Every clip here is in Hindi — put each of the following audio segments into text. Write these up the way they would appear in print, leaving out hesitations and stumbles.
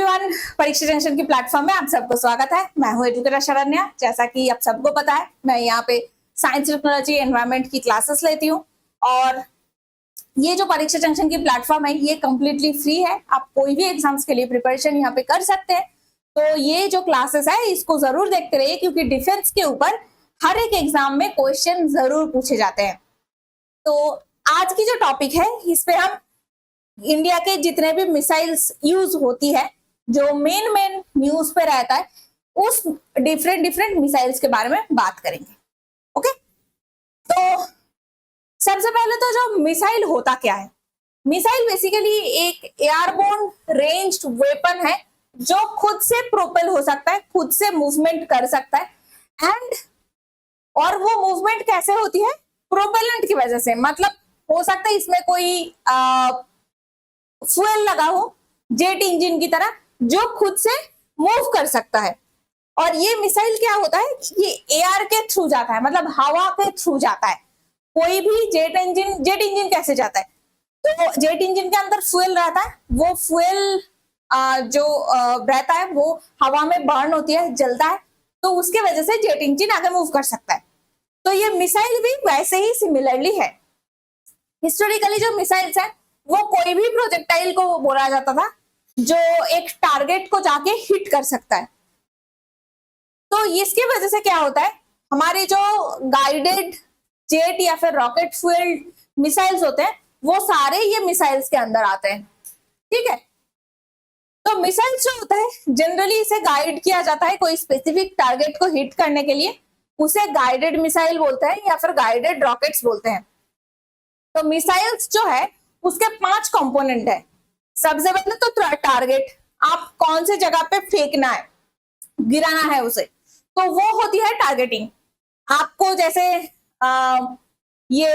एवरीवन, परीक्षा जंक्शन की प्लेटफॉर्म में आप सबको स्वागत है। मैं हूं एजुकेटर शरण्या। जैसा कि आप सबको पता है, मैं यहाँ पे साइंस, टेक्नोलॉजी, एनवायरनमेंट की क्लासेस लेती हूँ और ये जो परीक्षा जंक्शन की प्लेटफॉर्म है ये कम्प्लीटली फ्री है। आप कोई भी एग्जाम्स के लिए प्रिपरेशन यहाँ पे कर सकते हैं। तो ये जो क्लासेस है इसको जरूर देखते रहिए, क्योंकि डिफेंस के ऊपर हर एक एग्जाम में क्वेश्चन जरूर पूछे जाते हैं। तो आज की जो टॉपिक है इस पे हम इंडिया के जितने भी मिसाइल्स यूज होती है, जो मेन न्यूज पे रहता है, उस डिफरेंट मिसाइल्स के बारे में बात करेंगे। ओके, तो सबसे पहले तो जो मिसाइल होता क्या है। मिसाइल बेसिकली एक एयरबोर्न रेंज्ड वेपन है जो खुद से प्रोपेल हो सकता है, खुद से मूवमेंट कर सकता है। और वो मूवमेंट कैसे होती है? प्रोपेलेंट की वजह से। मतलब हो सकता है इसमें कोई फ्यूल लगा हो जेट इंजन की तरह, जो खुद से मूव कर सकता है। और ये मिसाइल क्या होता है, ये एयर के थ्रू जाता है, मतलब हवा के थ्रू जाता है। कोई भी जेट इंजन कैसे जाता है? तो जेट इंजन के अंदर फ्यूल रहता है, वो फ्यूल जो रहता है वो हवा में बर्न होती है, जलता है, तो उसके वजह से जेट इंजन आगे मूव कर सकता है। तो ये मिसाइल भी वैसे ही सिमिलरली है। हिस्टोरिकली जो मिसाइल्स है वो कोई भी प्रोजेक्टाइल को बोला जाता था जो एक टारगेट को जाके हिट कर सकता है। तो इसकी वजह से क्या होता है, हमारे जो गाइडेड जेट या फिर रॉकेट फ्यूल्ड मिसाइल्स होते हैं वो सारे ये मिसाइल्स के अंदर आते हैं। ठीक है, तो मिसाइल्स जो होता है जनरली इसे गाइड किया जाता है कोई स्पेसिफिक टारगेट को हिट करने के लिए, उसे गाइडेड मिसाइल बोलते हैं या फिर गाइडेड रॉकेट्स बोलते हैं। तो मिसाइल्स जो है उसके 5 कंपोनेंट है। सबसे पहले तो टारगेट, आप कौन से जगह पे फेंकना है, गिराना है उसे, तो वो होती है टारगेटिंग। आपको जैसे ये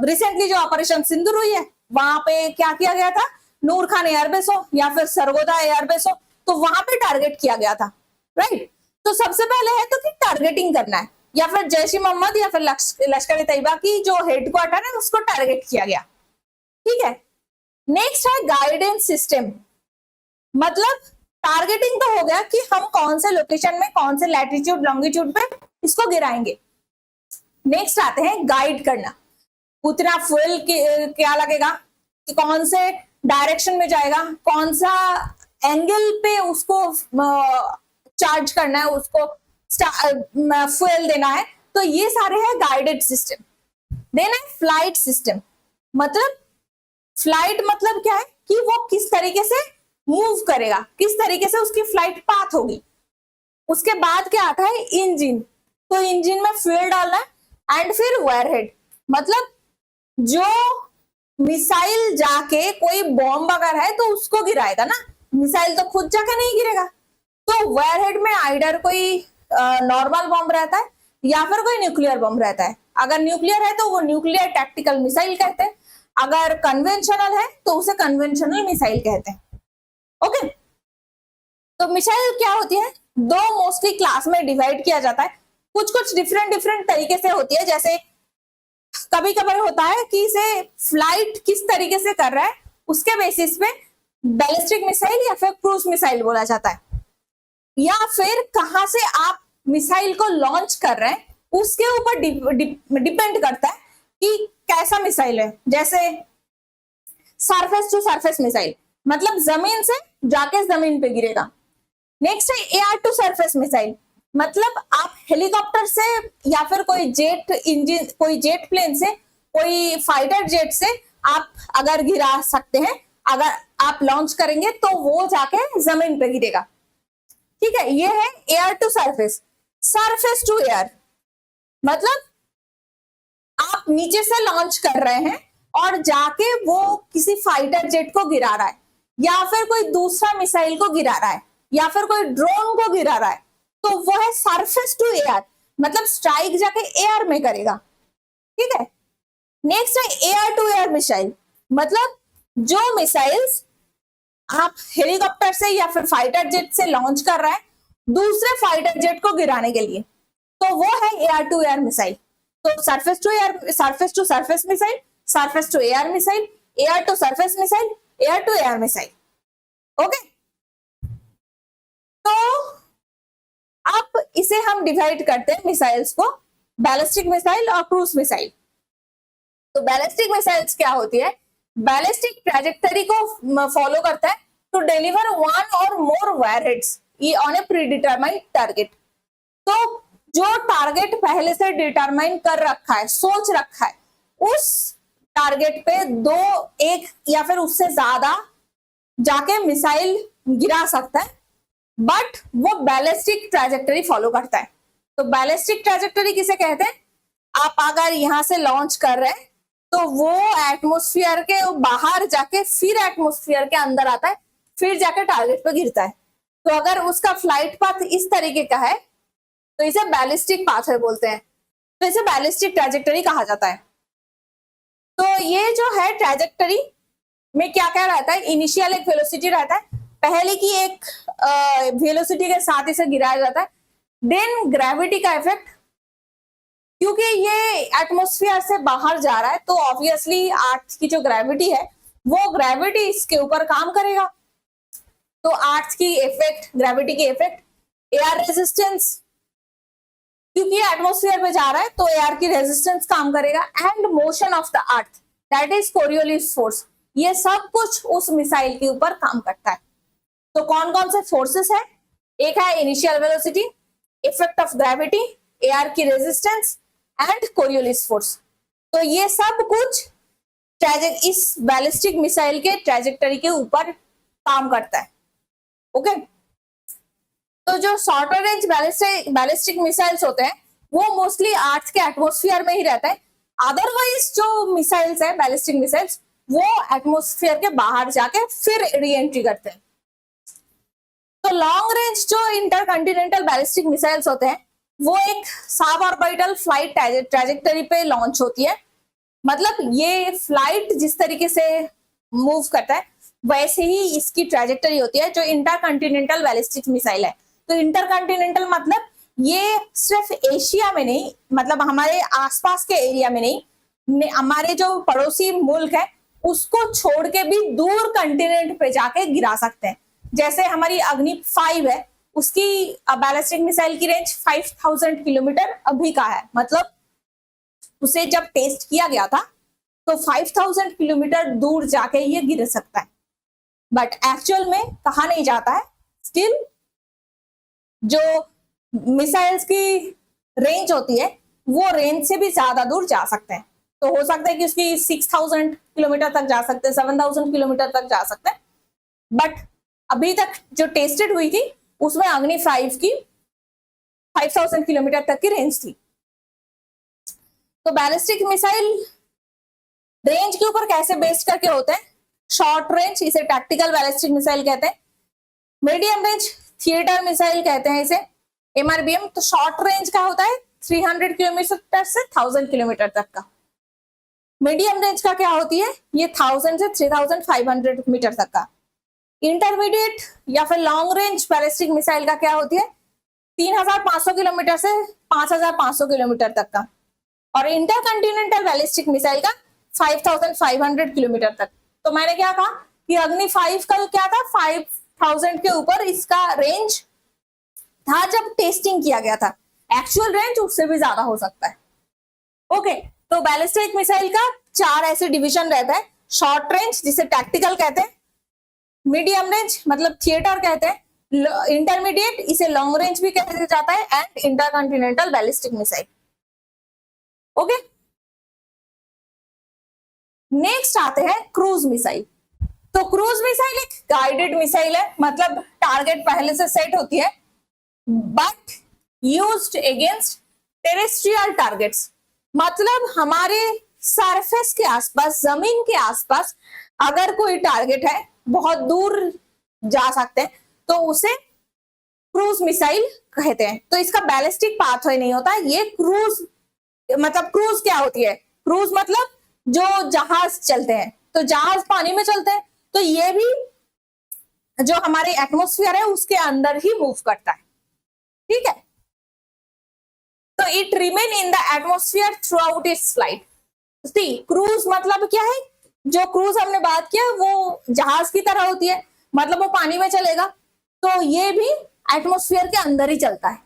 रिसेंटली जो ऑपरेशन सिंदूर हुई है वहां पे क्या किया गया था, नूर खान एयरबेस हो या फिर सरगोदा एयरबेस हो, तो वहां पे टारगेट किया गया था, राइट। तो सबसे पहले है तो कि टारगेटिंग करना है, या फिर जैश ई मोहम्मद या फिर लश्कर ए तैयबा की जो हेडक्वार्टर है उसको टारगेट किया गया। ठीक है, नेक्स्ट है गाइडेंस सिस्टम। मतलब टारगेटिंग तो हो गया कि हम कौन से लोकेशन में, कौन से लैटिट्यूड लॉन्गिट्यूड पे इसको गिराएंगे। नेक्स्ट आते हैं गाइड करना। उतना फ्यूल क्या लगेगा, कि कौन से डायरेक्शन में जाएगा, कौन सा एंगल पे उसको चार्ज करना है, उसको फ्यूल देना है। तो ये सारे हैं गाइडेड सिस्टम। देन है फ्लाइट सिस्टम। मतलब फ्लाइट मतलब क्या है कि वो किस तरीके से मूव करेगा, किस तरीके से उसकी फ्लाइट पाथ होगी। उसके बाद क्या आता है, इंजन। तो इंजन में फ्यूल डालना है। एंड फिर वायरहेड, मतलब जो मिसाइल जाके कोई बॉम्ब अगर है तो उसको गिराएगा ना, मिसाइल तो खुद जाके नहीं गिरेगा। तो वायरहेड में आइडर कोई नॉर्मल बॉम्ब रहता है या फिर कोई न्यूक्लियर बॉम्ब रहता है। अगर न्यूक्लियर है तो वो न्यूक्लियर टैक्टिकल मिसाइल कहते हैं, अगर कन्वेंशनल है तो उसे कन्वेंशनल मिसाइल कहते हैं। ओके, तो मिसाइल क्या होती है, 2 मोस्टली क्लास में डिवाइड किया जाता है। कुछ डिफरेंट तरीके से होती है। जैसे कभी कभार होता है कि इसे फ्लाइट किस तरीके से कर रहा है उसके बेसिस पे बैलिस्टिक मिसाइल या फिर क्रूज मिसाइल बोला जाता है, या फिर कहां से आप मिसाइल को लॉन्च कर रहे हैं उसके ऊपर डिपेंड करता है कि कैसा मिसाइल है। जैसे सरफेस टू सरफेस मिसाइल, मतलब जमीन से जाके जमीन पे गिरेगा। नेक्स्ट है एयर टू सरफेस मिसाइल, मतलब आप हेलीकॉप्टर से या फिर कोई जेट इंजन, कोई जेट प्लेन से, कोई फाइटर जेट से आप अगर गिरा सकते हैं, अगर आप लॉन्च करेंगे तो वो जाके जमीन पे गिरेगा। ठीक है, ये है air to surface. Surface to air मतलब आप नीचे से लॉन्च कर रहे हैं और जाके वो किसी फाइटर जेट को गिरा रहा है, या फिर कोई दूसरा मिसाइल को गिरा रहा है, या फिर कोई ड्रोन को गिरा रहा है, तो वो है सरफेस टू एयर, मतलब स्ट्राइक जाके एयर में करेगा। ठीक है, नेक्स्ट है एयर टू एयर मिसाइल, मतलब जो मिसाइल्स आप हेलीकॉप्टर से या फिर फाइटर जेट से लॉन्च कर रहा है दूसरे फाइटर जेट को गिराने के लिए, तो वो है एयर टू एयर मिसाइल। तो surface to air, surface to surface missile, surface to air missile, air to surface missile, air to air missile. Okay, हम डिवाइड करते हैं मिसाइल्स को, बैलिस्टिक मिसाइल और क्रूज मिसाइल। तो बैलिस्टिक मिसाइल्स क्या होती है, बैलिस्टिक ट्रैजेक्टरी को फॉलो करता है टू डिलीवर वन और more warheads on a predetermined target. तो जो टारगेट पहले से डिटरमाइन कर रखा है, सोच रखा है, उस टारगेट पे दो, एक या फिर उससे ज्यादा जाके मिसाइल गिरा सकता है, बट वो बैलिस्टिक ट्रैजेक्टरी फॉलो करता है। तो बैलिस्टिक ट्रैजेक्टरी किसे कहते हैं, आप अगर यहां से लॉन्च कर रहे हैं तो वो एटमॉस्फेयर के बाहर जाके फिर एटमॉस्फेयर के अंदर आता है, फिर जाके टारगेट पे गिरता है। तो अगर उसका फ्लाइट पाथ इस तरीके का है तो इसे बैलिस्टिक पाथवे बोलते हैं, तो इसे बैलिस्टिक ट्रैजेक्टरी कहा जाता है। तो ये जो है ट्रैजेक्टरी में क्या क्या रहता है, इनिशियल एक वेलोसिटी रहता है, पहले की एक वेलोसिटी के साथ इसे गिराया जाता है। देन ग्रेविटी का इफेक्ट, क्योंकि ये एटमॉस्फेयर से बाहर जा रहा है तो ऑब्वियसली अर्थ की जो ग्रेविटी है वो ग्रेविटी इसके ऊपर काम करेगा। तो अर्थ की इफेक्ट, ग्रेविटी की इफेक्ट, एयर रेजिस्टेंस, क्योंकि एटमॉस्फेयर में जा रहा है तो एयर की रेजिस्टेंस काम करेगा, and motion of the earth that is Coriolis force. ये सब कुछ उस मिसाइल के ऊपर काम करता है। तो कौन कौन से फोर्सेस है, एक है initial velocity, effect of gravity, air की रेजिस्टेंस एंड कोरियोलिस फोर्स। तो ये सब कुछ इस बैलिस्टिक मिसाइल के ट्रैजेक्टरी के ऊपर काम करता है। ओके, तो जो शॉर्टर रेंज बैलिस्टिक मिसाइल्स होते हैं वो मोस्टली अर्थ के एटमॉस्फेयर में ही रहता है। अदरवाइज जो मिसाइल्स है बैलिस्टिक मिसाइल्स वो एटमॉस्फेयर के बाहर जाके फिर री एंट्री करते हैं। तो लॉन्ग रेंज जो इंटरकॉन्टिनेंटल बैलिस्टिक मिसाइल्स होते हैं वो एक सब ऑर्बिटल फ्लाइट ट्रैजेक्टरी पे लॉन्च होती है। मतलब ये फ्लाइट जिस तरीके से मूव करता है वैसे ही इसकी ट्रैजेक्टरी होती है जो इंटरकॉन्टिनेंटल बैलिस्टिक मिसाइल है। तो इंटरकॉन्टिनेंटल मतलब ये सिर्फ एशिया में नहीं, मतलब हमारे आसपास के एरिया में नहीं, हमारे जो पड़ोसी मुल्क है उसको छोड़ के भी दूर कंटिनेंट पे जाके गिरा सकते हैं। जैसे हमारी अग्नि 5 है, उसकी बैलिस्टिक मिसाइल की रेंज 5000 किलोमीटर अभी का है। मतलब उसे जब टेस्ट किया गया था तो 5000 किलोमीटर दूर जाके ये गिर सकता है, बट एक्चुअल में कहा नहीं जाता है। स्टिल जो मिसाइल्स की रेंज होती है वो रेंज से भी ज्यादा दूर जा सकते हैं। तो हो सकता है कि उसकी 6000 किलोमीटर तक जा सकते हैं, 7000 किलोमीटर तक जा सकते हैं, बट अभी तक जो टेस्टेड हुई थी उसमें अग्नि 5 की 5000 किलोमीटर तक की रेंज थी। तो बैलिस्टिक मिसाइल रेंज के ऊपर कैसे बेस्ड करके होते हैं, शॉर्ट रेंज इसे टैक्टिकल बैलिस्टिक मिसाइल कहते हैं, मीडियम रेंज थिएटर मिसाइल कहते हैं इसे, MRBM। तो शॉर्ट रेंज का होता है 300 किलोमीटर से 1000 किलोमीटर तक का। मीडियम रेंज का क्या होती है, ये 1000 से 3500 मीटर तक का। इंटरमीडिएट या फिर लॉन्ग रेंज बैलिस्टिक मिसाइल का क्या होती है, 3500 किलोमीटर से 5500 किलोमीटर तक का। और इंटरकॉन्टिनेंटल बैलिस्टिक मिसाइल का 5500 किलोमीटर तक। तो मैंने क्या कहा कि अग्नि 5 का क्या था, 5000 के ऊपर इसका रेंज था जब टेस्टिंग किया गया था। एक्चुअल रेंज उससे भी ज्यादा हो सकता है। ओके, तो बैलिस्टिक मिसाइल का 4 ऐसे डिवीजन रहता है। शॉर्ट रेंज जिसे टैक्टिकल कहते हैं, मीडियम रेंज मतलब थिएटर कहते हैं, इंटरमीडिएट इसे लॉन्ग रेंज भी कहा जाता है, and intercontinental ballistic missile. Okay, next आते हैं क्रूज मिसाइल। तो क्रूज मिसाइल एक गाइडेड मिसाइल है, मतलब टारगेट पहले से सेट होती है, but used against terrestrial targets. मतलब हमारे सरफेस के आसपास, जमीन के आसपास अगर कोई टारगेट है, बहुत दूर जा सकते हैं, तो उसे क्रूज मिसाइल कहते हैं। तो इसका बैलिस्टिक पाथवे नहीं होता, ये क्रूज मतलब क्रूज क्या होती है, क्रूज मतलब जो जहाज चलते हैं, तो जहाज पानी में चलते हैं, तो ये भी जो हमारे एटमॉस्फेयर है उसके अंदर ही मूव करता है। ठीक है, तो it remain in the atmosphere through out it's flight. Cruise मतलब क्या है, जो क्रूज हमने बात किया वो जहाज की तरह होती है, मतलब वो पानी में चलेगा, तो ये भी एटमॉस्फेयर के अंदर ही चलता है।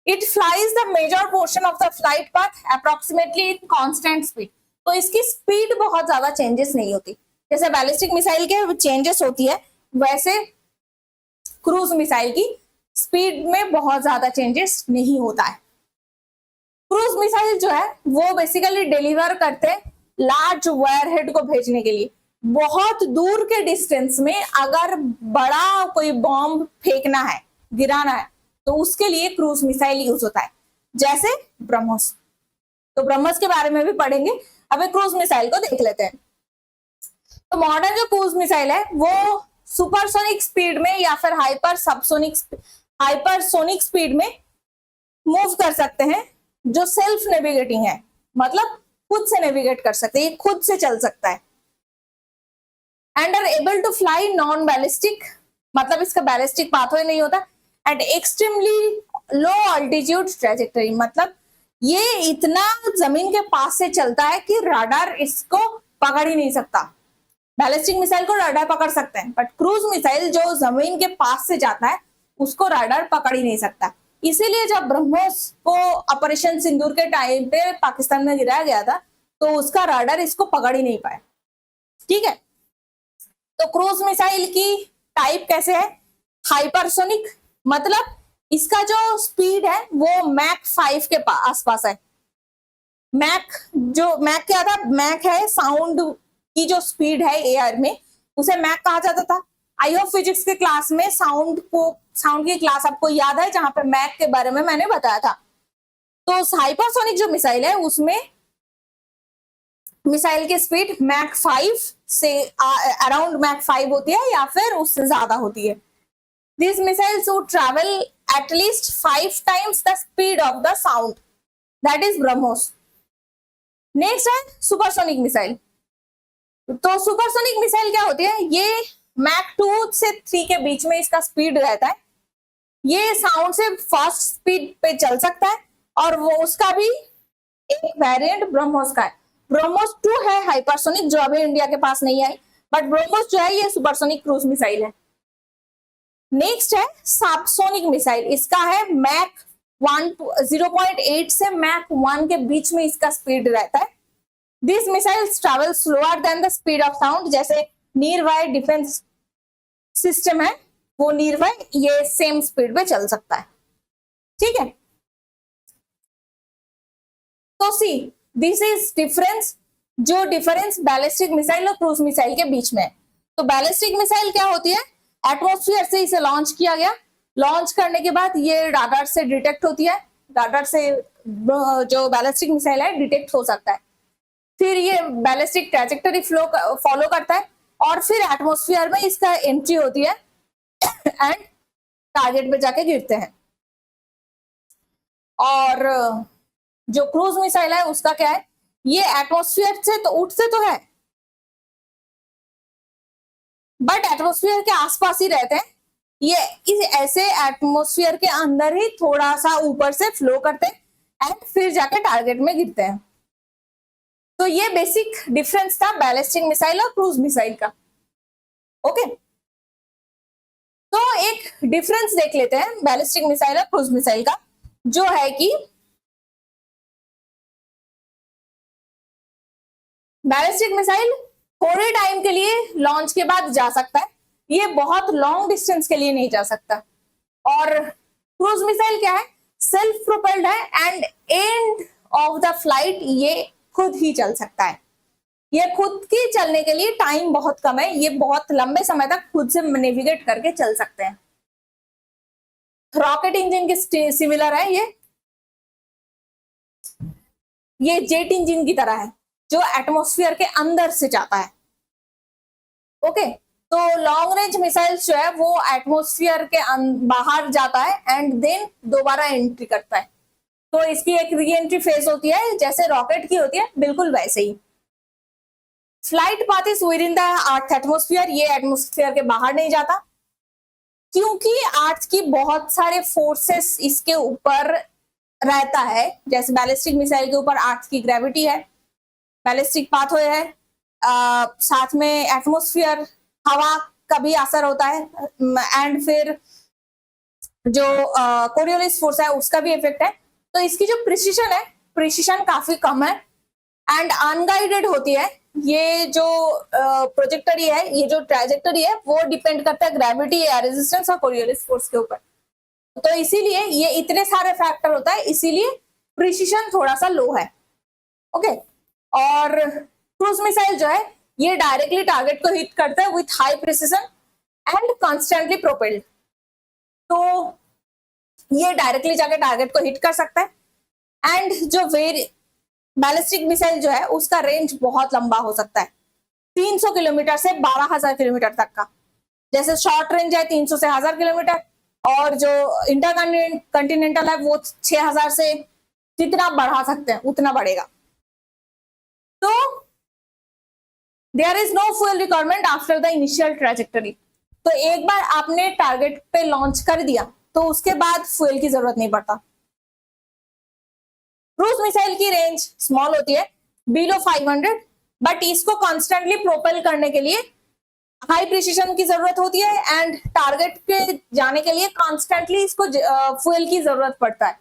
It flies the major portion of the flight path approximately in constant speed. तो इसकी स्पीड बहुत ज्यादा चेंजेस नहीं होती, जैसे बैलिस्टिक मिसाइल के चेंजेस होती है वैसे क्रूज मिसाइल की स्पीड में बहुत ज्यादा चेंजेस नहीं होता है। क्रूज मिसाइल जो है वो बेसिकली डिलीवर करते हैं लार्ज वायरहेड को भेजने के लिए। बहुत दूर के डिस्टेंस में अगर बड़ा कोई बॉम्ब फेंकना है, गिराना है, तो उसके लिए क्रूज मिसाइल यूज होता है, जैसे ब्रह्मोस। तो ब्रह्मोस के बारे में भी पढ़ेंगे, अब क्रूज मिसाइल को देख लेते हैं। तो मॉडर्न जो क्रूज मिसाइल है वो सुपरसोनिक स्पीड में या फिर हाइपरसोनिक स्पीड में मूव कर सकते हैं, जो सेल्फ नेविगेटिंग है, मतलब खुद से नेविगेट कर सकते हैं, ये खुद से चल सकता है। And are able to fly non ballistic, मतलब इसका बैलिस्टिक पाथवे नहीं होता, at extremely low altitude trajectory, मतलब ये इतना जमीन के पास से चलता है कि राडार इसको पकड़ ही नहीं सकता। बैलिस्टिक मिसाइल को राडार पकड़ सकते हैं, बट क्रूज मिसाइल जो जमीन के पास से जाता है उसको राडार पकड़ ही नहीं सकता। इसीलिए जब ब्रह्मोस को ऑपरेशन सिंदूर के टाइम पे पाकिस्तान में गिराया गया था तो उसका राडार इसको पकड़ ही नहीं पाया। ठीक है, तो क्रूज मिसाइल की टाइप कैसे है? हाइपरसोनिक, मतलब इसका जो स्पीड है वो मैक 5 के आसपास है। मैक क्या था? मैक है साउंड की जो स्पीड है एयर में, उसे मैक कहा जाता था। आई होप फिजिक्स के क्लास में साउंड की क्लास आपको याद है जहां पे मैक के बारे में मैंने बताया था। तो हाइपरसोनिक जो मिसाइल है उसमें मिसाइल की स्पीड मैक 5 से अराउंड मैक 5 होती है या फिर उससे ज्यादा होती है। These missiles would travel at least 5 times the speed of the sound, that is BrahMos. Next है सुपरसोनिक मिसाइल। तो सुपरसोनिक मिसाइल क्या होती है? ये मैक 2 से 3 के बीच में इसका स्पीड रहता है। ये साउंड से फास्ट स्पीड पे चल सकता है और वो उसका भी एक वेरिएंट ब्रह्मोस का है। ब्रह्मोस 2 है हाइपरसोनिक, जो अभी इंडिया के पास नहीं आई, बट ब्रह्मोस जो है ये सुपरसोनिक क्रूज मिसाइल है। नेक्स्ट है सबसोनिक मिसाइल। इसका है मैक 0.8 से मैक 1 के बीच में इसका स्पीड रहता है। This missiles travel slower then the speed of sound, जैसे नियर बाय डिफेंस सिस्टम है वो नियर बाय ये सेम स्पीड पे चल सकता है। ठीक है, तो सी दिस इज डिफरेंस, जो डिफरेंस बैलिस्टिक मिसाइल और क्रूज मिसाइल के बीच में है। तो बैलिस्टिक मिसाइल क्या होती है? एटमॉस्फेयर से इसे लॉन्च किया गया, लॉन्च करने के बाद ये राडार से डिटेक्ट होती है, राडार से जो बैलिस्टिक मिसाइल है डिटेक्ट हो सकता है, फिर ये बैलिस्टिक ट्रैजेक्टरी फॉलो करता है और फिर एटमॉस्फेयर में इसका एंट्री होती है एंड टारगेट पे जाके गिरते हैं। और जो क्रूज मिसाइल है उसका क्या है? ये एटमॉस्फेयर से तो उठते तो है बट एटमॉस्फेयर के आसपास ही रहते हैं। ये इस ऐसे एटमॉस्फेयर के अंदर ही थोड़ा सा ऊपर से फ्लो करते हैं एंड फिर जाके टारगेट में गिरते हैं। तो ये बेसिक डिफरेंस था बैलिस्टिक मिसाइल और क्रूज मिसाइल का। ओके, तो एक डिफरेंस देख लेते हैं बैलिस्टिक मिसाइल और क्रूज मिसाइल का, जो है कि बैलिस्टिक मिसाइल थोड़े टाइम के लिए लॉन्च के बाद जा सकता है, ये बहुत लॉन्ग डिस्टेंस के लिए नहीं जा सकता। और क्रूज मिसाइल क्या है? सेल्फ प्रोपेल्ड है and end of the flight ये खुद ही चल सकता है। ये खुद की चलने के लिए टाइम बहुत कम है, ये बहुत लंबे समय तक खुद से नेविगेट करके चल सकते हैं। रॉकेट इंजन के सिमिलर है, ये जेट इंजन की तरह है जो एटमॉस्फेयर के अंदर से जाता है। ओके, तो लॉन्ग रेंज मिसाइल्स जो है वो एटमॉस्फेयर के बाहर जाता है एंड देन दोबारा एंट्री करता है। तो इसकी एक री एंट्री फेज होती है जैसे रॉकेट की होती है, बिल्कुल वैसे ही। Flight path is within the earth atmosphere, ये एटमॉस्फेयर के बाहर नहीं जाता क्योंकि अर्थ की बहुत सारे फोर्सेस इसके ऊपर रहता है। जैसे बैलिस्टिक मिसाइल के ऊपर अर्थ की ग्रेविटी है, बैलिस्टिक पाथवे है, साथ में एटमॉस्फेयर हवा का भी असर होता है एंड फिर जो कोरियोलिस फोर्स है उसका भी इफेक्ट है। तो इसकी जो प्रिसिशन काफी कम है एंड अनगाइडेड होती है। ये जो प्रोजेक्टरी है, ये जो ट्रैजेक्टरी है, वो डिपेंड करता है ग्रेविटी या रेजिस्टेंस और कोरियोलिस फोर्स के ऊपर। तो इसीलिए ये इतने सारे फैक्टर होता है, इसीलिए प्रिसिशन थोड़ा सा लो है। ओके, और क्रूज मिसाइल जो है ये डायरेक्टली टारगेट को हिट करता है with high precision and constantly propelled. तो ये डायरेक्टली जाके टारगेट को हिट कर सकता है। एंड जो बैलिस्टिक मिसाइल जो है उसका रेंज बहुत लंबा हो सकता है, 300 किलोमीटर से 12,000 किलोमीटर तक का। जैसे शॉर्ट रेंज है 300 से 1000 किलोमीटर, और जो इंटरकंटिनेंटल है वो 6000 से, जितना बढ़ा सकते हैं उतना बढ़ेगा। तो there is no fuel requirement after the initial trajectory. तो एक बार आपने टारगेट पे लॉन्च कर दिया तो उसके बाद फ्यूल की जरूरत नहीं पड़ता। क्रूज मिसाइल की रेंज स्मॉल होती है, बिलो 500, बट इसको कॉन्स्टेंटली प्रोपेल करने के लिए हाई प्रिसिशन की जरूरत होती है एंड टारगेट पे जाने के लिए कॉन्स्टेंटली इसको फ्यूल की जरूरत पड़ता है।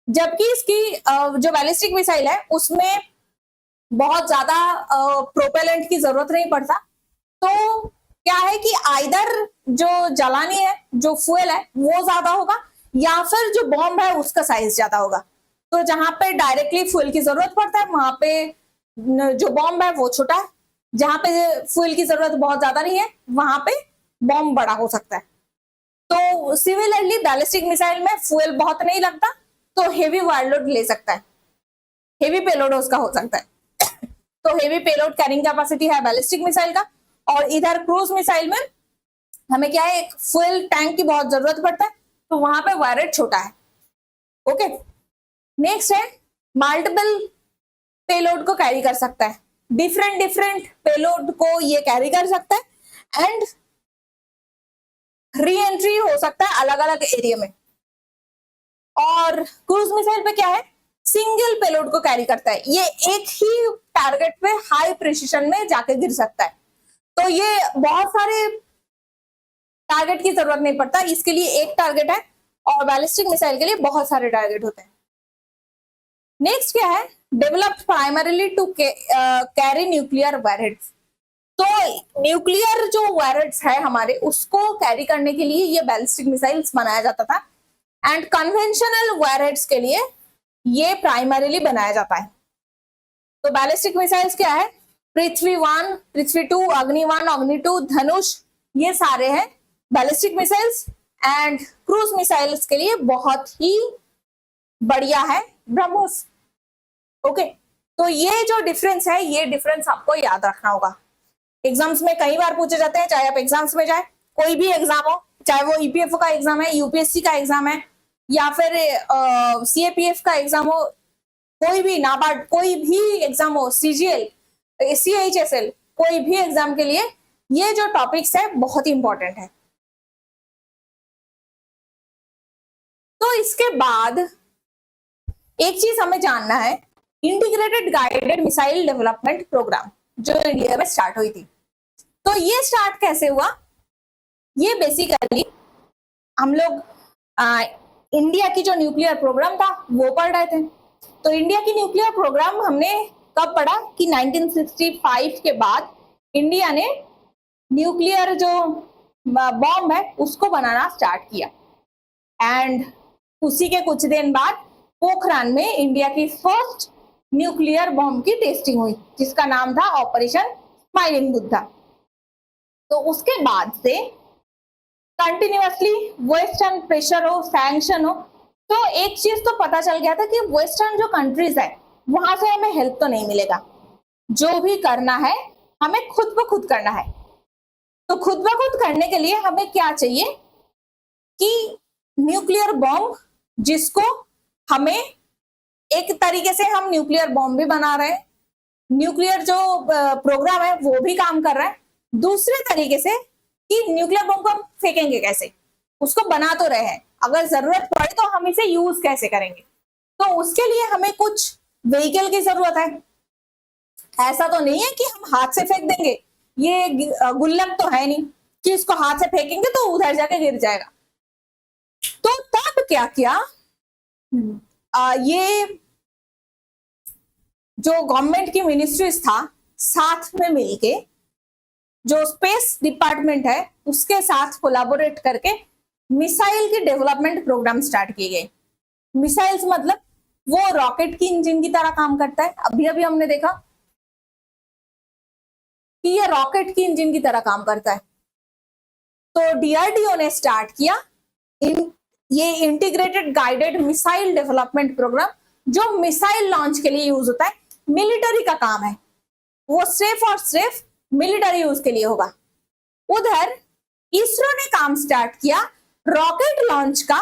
जबकि इसकी जो बैलिस्टिक मिसाइल है उसमें बहुत ज्यादा प्रोपेलेंट की जरूरत नहीं पड़ता। तो क्या है कि आइदर जो जलानी है, जो फ्यूल है वो ज्यादा होगा, या फिर जो बॉम्ब है उसका साइज ज्यादा होगा। तो जहां पे डायरेक्टली फ्यूल की जरूरत पड़ता है वहां पे जो बॉम्ब है वो छोटा है, जहां पे फ्यूल की जरूरत बहुत ज्यादा नहीं है वहां पे बॉम्ब बड़ा हो सकता है। तो सिमिलरली बैलिस्टिक मिसाइल में फ्यूल बहुत नहीं लगता, तो हेवी वायरलोड ले सकता है, हेवी पेलोड उसका हो सकता है। तो हेवी पेलोड कैरिंग कैपेसिटी है बैलिस्टिक मिसाइल का। और इधर क्रूज मिसाइल में हमें क्या है, एक फ्यूल टैंक की बहुत जरूरत पड़ता है, तो वहां पे वायरेट छोटा है। ओके, नेक्स्ट है मल्टीपल पेलोड को कैरी कर सकता है, डिफरेंट पेलोड को ये कैरी कर सकता है एंड री एंट्री हो सकता है अलग अलग एरिया में। और क्रूज मिसाइल पे क्या है, सिंगल पेलोड को कैरी करता है, ये एक ही टारगेट पे हाई प्रिसिशन में जाके गिर सकता है। तो ये बहुत सारे टारगेट की जरूरत नहीं पड़ता, इसके लिए एक टारगेट है, और बैलिस्टिक मिसाइल के लिए बहुत सारे टारगेट होते हैं। नेक्स्ट क्या है, developed primarily to carry nuclear warheads. तो न्यूक्लियर जो वॉरहेड्स है हमारे, उसको कैरी करने के लिए ये बैलिस्टिक मिसाइल्स बनाया जाता था। एंड कन्वेंशनल वॉरहेड्स के लिए ये प्राइमरीली बनाया जाता है। तो बैलिस्टिक मिसाइल्स क्या है, पृथ्वी 1, पृथ्वी 2, अग्नि 1, अग्नि 2, धनुष, ये सारे हैं ballistic missiles. And cruise missiles के लिए बहुत ही बढ़िया है ब्रह्मोस। ओके, तो ये जो डिफरेंस है, ये डिफरेंस आपको याद रखना होगा। एग्जाम्स में कई बार पूछे जाते हैं, चाहे आप एग्जाम्स में जाए, कोई भी एग्जाम हो, चाहे वो ईपीएफओ का एग्जाम है, यूपीएससी का एग्जाम है, या फिर सीएपीएफ का एग्जाम हो, कोई भी नाबार्ड, कोई भी एग्जाम हो, सीजीएल, सीएचएसएल, कोई भी एग्जाम के लिए ये जो टॉपिक्स है बहुत ही इंपॉर्टेंट है। तो इसके बाद एक चीज हमें जानना है, integrated guided missile development programme जो इंडिया में स्टार्ट हुई थी। तो ये स्टार्ट कैसे हुआ, ये बेसिकली हम लोग इंडिया की जो न्यूक्लियर प्रोग्राम था वो पढ़ रहे थे। तो इंडिया की न्यूक्लियर प्रोग्राम हमने कब पढ़ा कि 1965 के बाद इंडिया ने न्यूक्लियर जो बॉम्ब है उसको बनाना स्टार्ट किया। एंड उसी के कुछ दिन बाद पोखरान में इंडिया की फर्स्ट न्यूक्लियर बॉम्ब की टेस्टिंग हुई, जिसका नाम था ऑपरेशन स्माइलिंग बुद्धा। तो उसके बाद से कंटिन्यूअसली वेस्टर्न प्रेशर हो, सैंक्शन हो, तो एक चीज तो पता चल गया था कि वेस्टर्न जो कंट्रीज है वहां से हमें हेल्प तो नहीं मिलेगा, जो भी करना है हमें खुद ब खुद करना है। तो खुद ब खुद करने के लिए हमें क्या चाहिए कि न्यूक्लियर बॉम्ब, जिसको हमें एक तरीके से हम न्यूक्लियर बॉम्ब भी बना रहे हैं, न्यूक्लियर जो प्रोग्राम है वो भी काम कर रहा है, दूसरे तरीके से कि न्यूक्लियर बॉम्ब को हम फेंकेंगे कैसे, उसको बना तो रहे हैं, अगर जरूरत पड़े तो हम इसे यूज कैसे करेंगे। तो उसके लिए हमें कुछ व्हीकल की जरूरत है। ऐसा तो नहीं है कि हम हाथ से फेंक देंगे, ये गुल्लक तो है नहीं कि इसको हाथ से फेंकेंगे तो उधर जाके गिर जाएगा। तो तब क्या किया, ये जो गवर्नमेंट की मिनिस्ट्रीज था साथ में मिलके जो स्पेस डिपार्टमेंट है उसके साथ कोलैबोरेट करके मिसाइल की डेवलपमेंट प्रोग्राम स्टार्ट किए गए। मिसाइल्स मतलब वो रॉकेट की इंजन की तरह काम करता है। अभी अभी हमने देखा कि ये रॉकेट की इंजन की तरह काम करता है। तो डीआरडीओ ने स्टार्ट किया ये integrated guided missile development programme, जो मिसाइल लॉन्च के लिए यूज होता है। मिलिट्री का काम है, वो सिर्फ और सिर्फ मिलिट्री यूज के लिए होगा। उधर इसरो ने काम स्टार्ट किया रॉकेट लॉन्च का,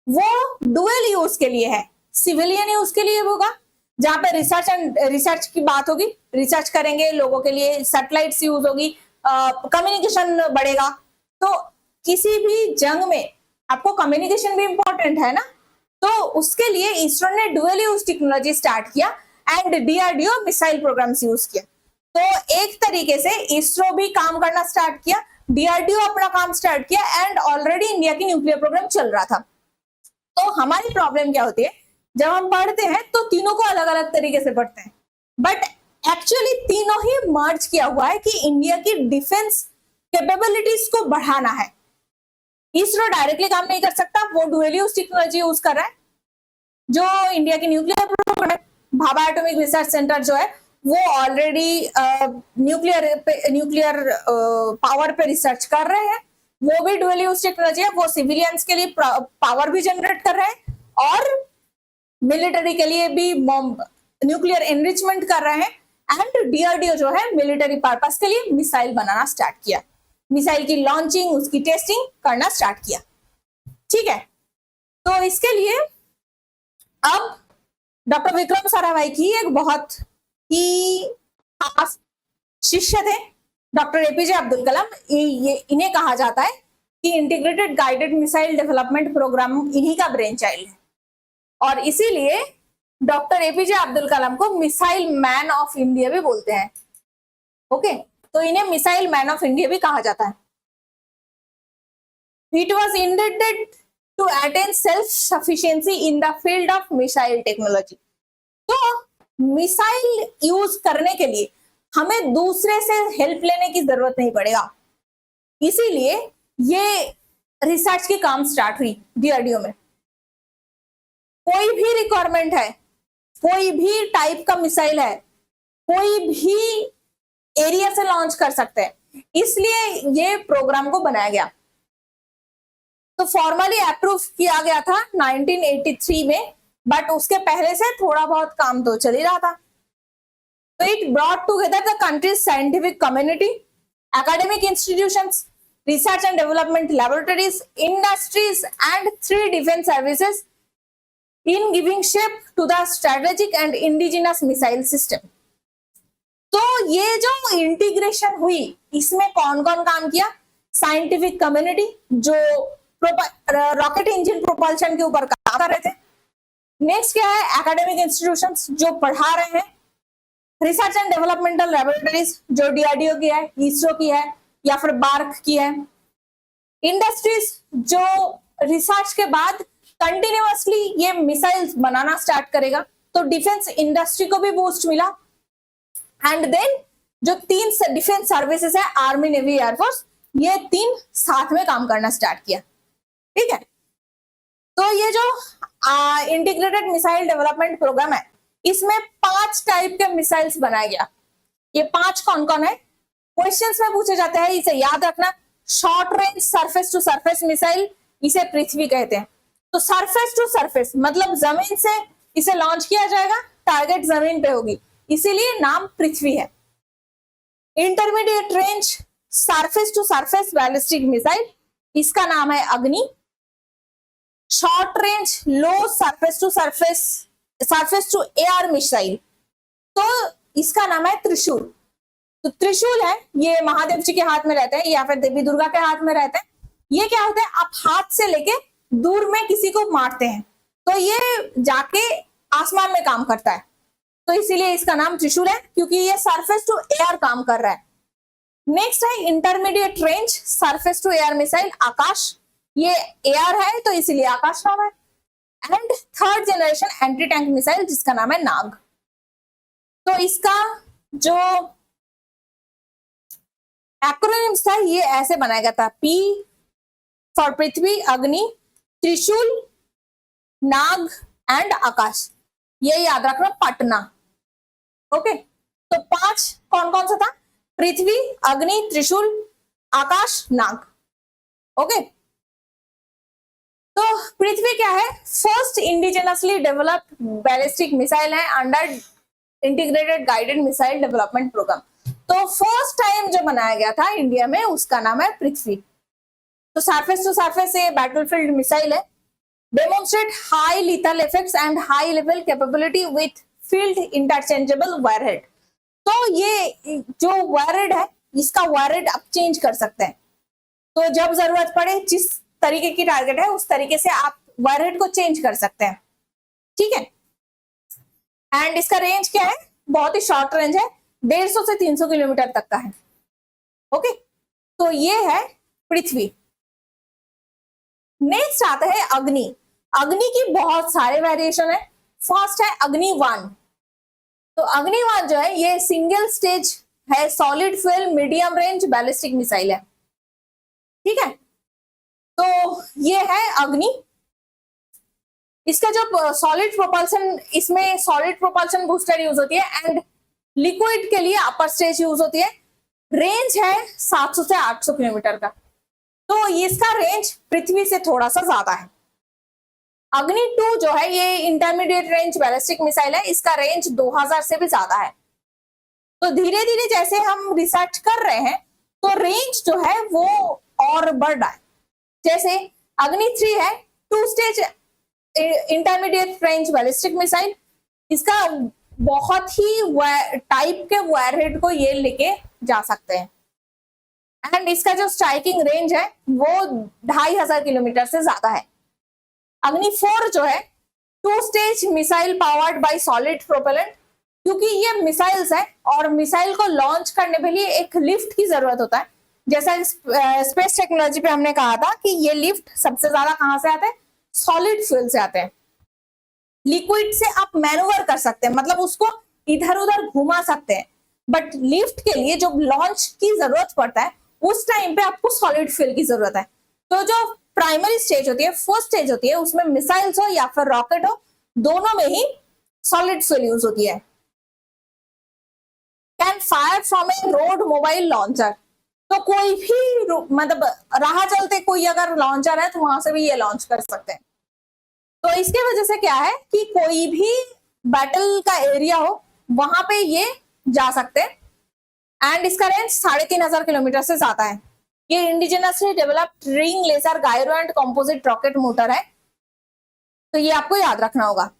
वो डुअल यूज के लिए है, सिविलियन यूज के लिए होगा, जहां पे रिसर्च की बात होगी, रिसर्च करेंगे लोगों के लिए, सैटेलाइट्स यूज होगी, कम्युनिकेशन बढ़ेगा। तो किसी भी जंग में आपको कम्युनिकेशन भी इंपॉर्टेंट है ना, तो उसके लिए इसरो ने डुअल यूज टेक्नोलॉजी स्टार्ट किया and DRDO missile programmes use किया। तो एक तरीके से इसरो भी काम करना स्टार्ट किया, डीआरडीओ अपना काम स्टार्ट किया एंड ऑलरेडी इंडिया की न्यूक्लियर प्रोग्राम चल रहा था। तो हमारी प्रॉब्लम क्या होती है, जब हम पढ़ते हैं तो तीनों को अलग अलग तरीके से पढ़ते हैं, बट एक्चुअली तीनों ही मर्ज किया हुआ है कि इंडिया की डिफेंस कैपेबिलिटीज को बढ़ाना है। इसरो डायरेक्टली काम नहीं कर सकता, वो डुअल यूज टेक्नोलॉजी यूज कर रहा है। जो इंडिया की न्यूक्लियर प्रोग्राम है, भाभा एटॉमिक रिसर्च सेंटर जो है, वो ऑलरेडी न्यूक्लियर पावर पे रिसर्च कर रहे हैं, वो भी डुअल यूज टेक्नोलॉजी है। वो सिविलियंस के लिए पावर भी जनरेट कर रहे हैं और मिलिट्री के लिए भी न्यूक्लियर एनरिचमेंट कर रहे हैं। एंड डीआरडीओ जो है मिलिट्री पर्पस के लिए मिसाइल बनाना स्टार्ट किया, मिसाइल की लॉन्चिंग, उसकी टेस्टिंग करना स्टार्ट किया। ठीक है, तो इसके लिए अब डॉक्टर विक्रम साराभाई की एक बहुत ही खास शिष्य थे डॉक्टर एपीजे अब्दुल कलाम। इन्हें कहा जाता है कि integrated guided missile development programme इन्हीं का ब्रेन चाइल्ड है, और इसीलिए डॉक्टर एपीजे अब्दुल कलाम को मिसाइल मैन ऑफ इंडिया भी बोलते हैं। ओके, तो इन्हें मिसाइल मैन ऑफ इंडिया भी कहा जाता है। It was intended to attain self sufficiency in the field of missile technology. तो मिसाइल यूज करने के लिए हमें दूसरे से हेल्प लेने की जरूरत नहीं पड़ेगा, इसीलिए ये रिसर्च की काम स्टार्ट हुई डीआरडीओ में। कोई भी रिक्वायरमेंट है, कोई भी टाइप का मिसाइल है, कोई भी एरिया से लॉन्च कर सकते हैं, इसलिए ये प्रोग्राम को बनाया गया। तो फॉर्मली अप्रूव किया गया था 1983 में, बट उसके पहले से थोड़ा बहुत काम तो चल ही रहा था। तो it brought together the countries scientific community, academic institutions, research and development laboratories, industries and 3 defense services in giving shape to the strategic and indigenous missile system. तो ये जो इंटीग्रेशन हुई, इसमें कौन कौन काम किया? साइंटिफिक कम्युनिटी जो रॉकेट इंजन प्रोपल्शन के ऊपर काम कर रहे थे। नेक्स्ट क्या है? एकेडमिक इंस्टीट्यूशंस जो पढ़ा रहे हैं। रिसर्च एंड डेवलपमेंटल लैबोरेटरीज जो डीआरडीओ की है, इसरो की है या फिर बार्क की है। इंडस्ट्रीज जो रिसर्च के बाद कंटिन्यूअसली ये मिसाइल्स बनाना स्टार्ट करेगा, तो डिफेंस इंडस्ट्री को भी बूस्ट मिला। एंड देन जो 3 डिफेंस सर्विसेज है, आर्मी, नेवी, एयरफोर्स, ये 3 साथ में काम करना स्टार्ट किया। ठीक है, तो ये जो इंटीग्रेटेड मिसाइल डेवलपमेंट प्रोग्राम है, इसमें 5 टाइप के मिसाइल्स बनाया गया। ये 5 कौन कौन है? क्वेश्चंस में पूछे जाते हैं, इसे याद रखना। Short range surface to surface missile, इसे पृथ्वी कहते हैं। तो सरफेस टू सरफेस मतलब जमीन से इसे लॉन्च किया जाएगा, टारगेट जमीन पे होगी, इसीलिए नाम पृथ्वी है। Intermediate range surface to surface ballistic missile, इसका नाम है Agni. Short range low surface to air missile, तो इसका नाम है त्रिशूल। तो त्रिशूल है, ये महादेव जी के हाथ में रहते हैं या फिर देवी दुर्गा के हाथ में रहते हैं। ये क्या होता है? आप हाथ से लेके दूर में किसी को मारते हैं, तो ये जाके आसमान में काम करता है, तो इसीलिए इसका नाम त्रिशूल है, क्योंकि ये सरफेस टू एयर काम कर रहा है। नेक्स्ट है intermediate range surface to air missile Akash, ये एआर है तो इसीलिए आकाश नाम है। And third generation anti tank missile जिसका नाम है नाग। तो इसका जो एक्रोनिम्स था ये ऐसे बनाया गया था, पी फॉर पृथ्वी, अग्नि, त्रिशूल, नाग एंड आकाश। ये याद रखना, पटना। ओके, तो 5 कौन कौन सा था? पृथ्वी, अग्नि, त्रिशूल, आकाश, नाग। ओके, तो पृथ्वी क्या है? First indigenously developed ballistic missile है under integrated guided missile development programme. तो फर्स्ट टाइम जो बनाया गया था इंडिया में उसका नाम है पृथ्वी। तो सरफेस टू सरफेस ये बैटलफील्ड मिसाइल है, demonstrate high lethal effects and high level capability with field interchangeable warhead. तो ये जो वायरहेड है इसका वायरहेड आप चेंज कर सकते हैं। तो जब जरूरत पड़े, जिस तरीके की टारगेट है उस तरीके से आप वायरहेड को चेंज कर सकते हैं। ठीक है, एंड इसका रेंज क्या है? बहुत ही शॉर्ट रेंज है, 150 से 300 किलोमीटर तक का है। ओके, तो ये है पृथ्वी। नेक्स्ट आता है अग्नि। अग्नि की बहुत सारे वेरिएशन है। फर्स्ट है अग्नि 1। तो अग्नि 1 जो है ये सिंगल स्टेज है, solid fuel medium range ballistic missile है। ठीक है, तो ये है अग्नि। इसका जो सॉलिड प्रोपल्सन, इसमें सॉलिड प्रोपल्सन बूस्टर यूज होती है एंड लिक्विड के लिए अपर स्टेज यूज होती है। रेंज है 700 से 800 किलोमीटर का। तो इसका रेंज पृथ्वी से थोड़ा सा ज्यादा है। अग्नि 2 जो है ये इंटरमीडिएट रेंज बैलिस्टिक मिसाइल है, इसका रेंज 2000 से भी ज्यादा है। तो धीरे धीरे जैसे हम रिसर्च कर रहे हैं तो रेंज जो है वो और बढ़ रहा है। जैसे अग्नि 3 है 2 stage intermediate range ballistic missile, इसका बहुत ही टाइप के वायरहेड को ये लेके जा सकते हैं एंड इसका जो स्ट्राइकिंग रेंज है वो 2500 किलोमीटर से ज्यादा है। अग्नि 4 जो है 2 stage missile powered by solid propellant, क्योंकि ये मिसाइल्स है और मिसाइल को लॉन्च करने के लिए एक लिफ्ट की जरूरत होता है। जैसा स्पेस टेक्नोलॉजी पे हमने कहा था कि ये लिफ्ट सबसे ज्यादा कहां से आते हैं? सॉलिड फ्यूल से आते हैं। लिक्विड से आप मैनूवर कर सकते हैं, मतलब उसको इधर उधर घुमा सकते हैं, बट लिफ्ट के लिए जो लॉन्च की जरूरत पड़ता है उस टाइम पे आपको सॉलिड फ्यूल की जरूरत है। तो जो प्राइमरी स्टेज होती है, फर्स्ट स्टेज होती है, उसमें मिसाइल्स हो या फिर रॉकेट हो, दोनों में ही सॉलिड फ्यूल यूज होती है। Can fire from A road mobile launcher. तो कोई भी मतलब राह चलते कोई अगर लॉन्चर है तो वहां से भी ये लॉन्च कर सकते हैं। तो इसके वजह से क्या है कि कोई भी बैटल का एरिया हो वहां पे ये जा सकते हैं एंड इसका रेंज 3500 किलोमीटर से ज्यादा है। ये indigenously developed ring laser gyro and composite rocket motor है, तो ये आपको याद रखना होगा।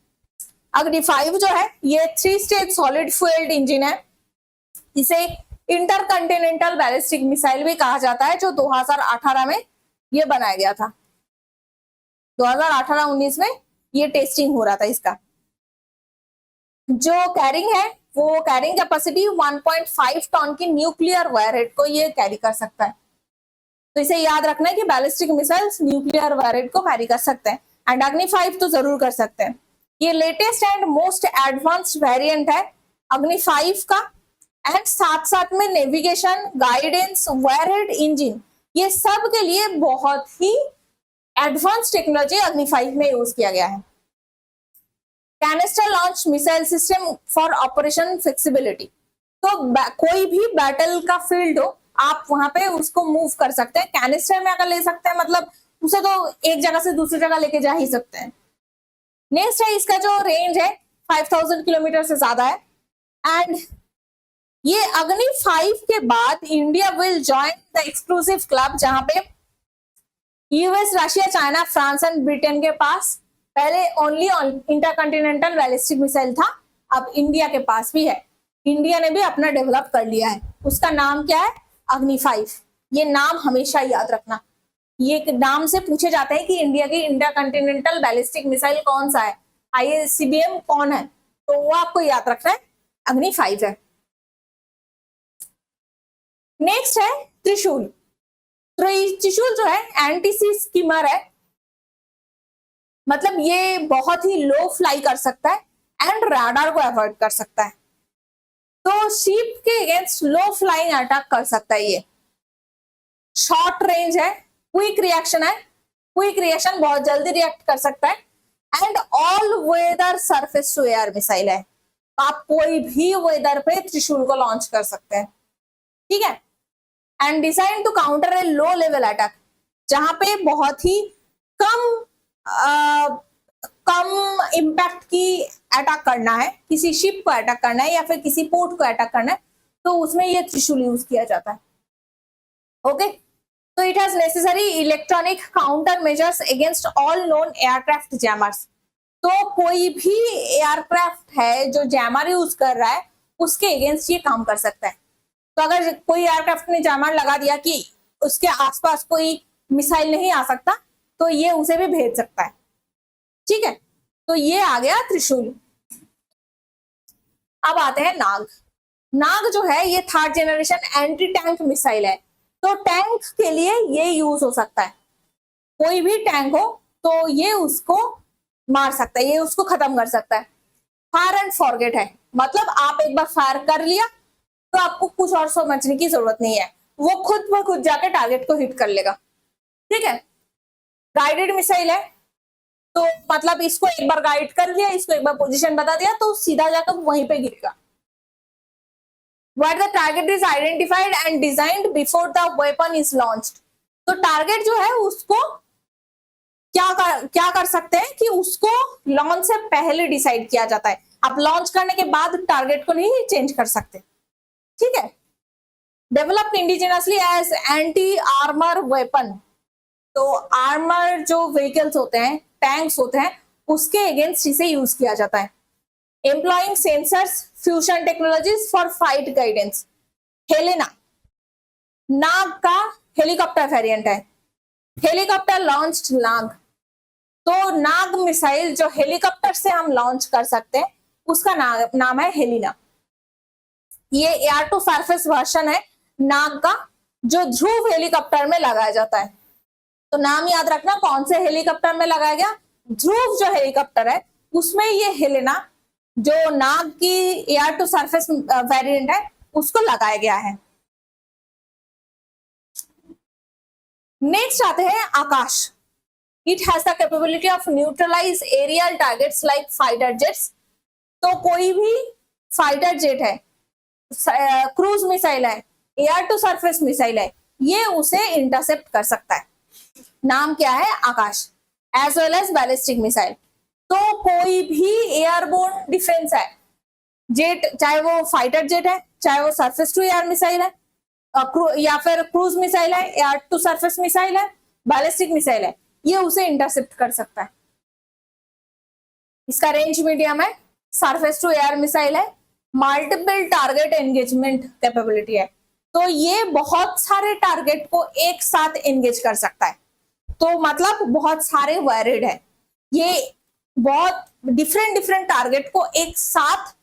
अग्नि 5 जो है ये 3 स्टेज सॉलिड फ्यूल्ड इंजन है। इसे इंटरकंटिनेंटल बैलिस्टिक मिसाइल भी कहा जाता है, जो 2018 में ये बनाया गया था। 2018-19 में ये टेस्टिंग हो रहा था इसका। जो कैरिंग है वो कैरिंग कैपेसिटी 1.5 टन की न्यूक्लियर वायरहेड को ये कैरी कर सकता है। तो इसे याद रखना है कि बैलिस्टिक मिसाइल्स न्यूक्लियर वायरहेड को कैरी कर सकते हैं एंड अग्नि 5 तो जरूर कर सकते हैं। ये latest and most advanced variant है अग्नि 5 का एंड साथ साथ में नेविगेशन, गाइडेंस, वायरहेड इंजन, ये सब के लिए बहुत ही एडवांस टेक्नोलॉजी अग्नि 5 में यूज किया गया है। Canister launch missile system for operation flexibility. तो कोई भी बैटल का फील्ड हो आप वहां पे उसको मूव कर सकते हैं, कैनिस्टर में अगर ले सकते हैं, मतलब उसे तो एक जगह से दूसरी जगह लेके जा ही सकते हैं। नेक्स्ट है इसका जो रेंज है 5000 किलोमीटर से ज्यादा है एंड ये अग्नि 5 के बाद India will join the exclusive club, जहां पे US, Russia, China, France and Britain के पास पहले ओनली इंटरकंटिनेंटल बैलिस्टिक मिसाइल था, अब इंडिया के पास भी है। इंडिया ने भी अपना डेवलप कर लिया है। उसका नाम क्या है? अग्नि 5। ये नाम हमेशा याद रखना, ये नाम से पूछे जाते हैं कि इंडिया की इंटरकंटिनेंटल बैलिस्टिक मिसाइल कौन सा है, ICBM कौन है, तो वो आपको याद रखना है, अग्नि 5 है। नेक्स्ट है त्रिशूल। त्रिशूल जो है एंटी सी स्कीमर है, मतलब ये बहुत ही लो फ्लाई कर सकता है एंड रडार को अवॉइड कर सकता है। तो शिप के अगेंस्ट लो फ्लाइंग अटैक कर सकता है। ये शॉर्ट रेंज है, क्विक रिएक्शन है, क्विक रिएक्शन बहुत जल्दी रिएक्ट कर सकता है and all weather surface to air missile है। आप कोई भी वेदर पे त्रिशूल को लॉन्च कर सकते हैं, ठीक है। And designed to counter a low level attack, जहां पे बहुत ही कम इम्पैक्ट की अटैक करना है, किसी शिप को अटैक करना है या फिर किसी पोर्ट को अटैक करना है, तो उसमें ये त्रिशूल यूज किया जाता है। ओके, तो it has necessary electronic counter measures against all known aircraft jammers. तो कोई भी एयरक्राफ्ट है जो जैमर यूज कर रहा है उसके अगेंस्ट ये काम कर सकता है। तो अगर कोई एयरक्राफ्ट ने जैमर लगा दिया कि उसके आसपास कोई मिसाइल नहीं आ सकता, तो ये उसे भी भेज सकता है, ठीक है। तो ये आ गया त्रिशूल। अब आते हैं नाग। नाग जो है ये third generation anti tank missile है। तो टैंक के लिए ये यूज हो सकता है, कोई भी टैंक हो तो ये उसको मार सकता है, ये उसको खत्म कर सकता है। फायर एंड फॉरगेट है, मतलब आप एक बार फायर कर लिया तो आपको कुछ और समझने की जरूरत नहीं है, वो खुद ब खुद जाके टारगेट को हिट कर लेगा, ठीक है। गाइडेड मिसाइल है, तो मतलब इसको एक बार गाइड कर दिया, इसको एक बार पोजीशन बता दिया तो सीधा जाकर वहीं पे गिरेगा। Where the target is identified and designed before the weapon is launched। तो टारगेट जो है उसको क्या कर सकते हैं कि उसको लॉन्च से पहले डिसाइड किया जाता है। आप लॉन्च करने के बाद टारगेट को नहीं चेंज कर सकते, ठीक है। Developed indigenously as anti armour weapon, तो आर्मर जो व्हीकल्स होते हैं, टैंक्स होते हैं, उसके अगेंस्ट इसे यूज किया जाता है। Employing sensors fusion technologies for fight guidance. Helina Nag का हेलीकॉप्टर वेरिएंट है, हेलीकॉप्टर लॉन्च्ड नाग। तो नाग मिसाइल जो हेलीकॉप्टर से हम लॉन्च कर सकते हैं उसका नाम है हेलिना। ये एयर टू सरफेस वर्जन है नाग का, जो ध्रुव हेलीकॉप्टर में लगाया जाता है। तो नाम याद रखना, कौन से हेलीकॉप्टर में लगाया गया, ध्रुव जो हेलीकॉप्टर है उसमें ये हेलेना जो नाग की एयर टू सरफेस वेरिएंट है उसको लगाया गया है। नेक्स्ट आते हैं Akash. It has the capability of neutralise aerial targets like fighter jets. तो कोई भी फाइटर जेट है, क्रूज मिसाइल है, एयर टू सरफेस मिसाइल है, ये उसे इंटरसेप्ट कर सकता है। नाम क्या है, Akash. As well as ballistic missile. तो कोई भी एयरबोर्न डिफेंस है, जेट, चाहे वो फाइटर जेट है, चाहे वो सरफेस टू एयर मिसाइल है, या फिर क्रूज मिसाइल है, एयर टू सरफेस मिसाइल है, बैलिस्टिक मिसाइल है, ये उसे इंटरसेप्ट कर सकता है। इसका रेंज मीडियम है, सरफेस टू एयर मिसाइल है, मल्टीपल टारगेट एंगेजमेंट कैपेबिलिटी है। तो ये बहुत सारे टारगेट को एक साथ एंगेज कर सकता है, तो मतलब बहुत सारे वैरिड है, ये बहुत डिफरेंट टारगेट को एक साथ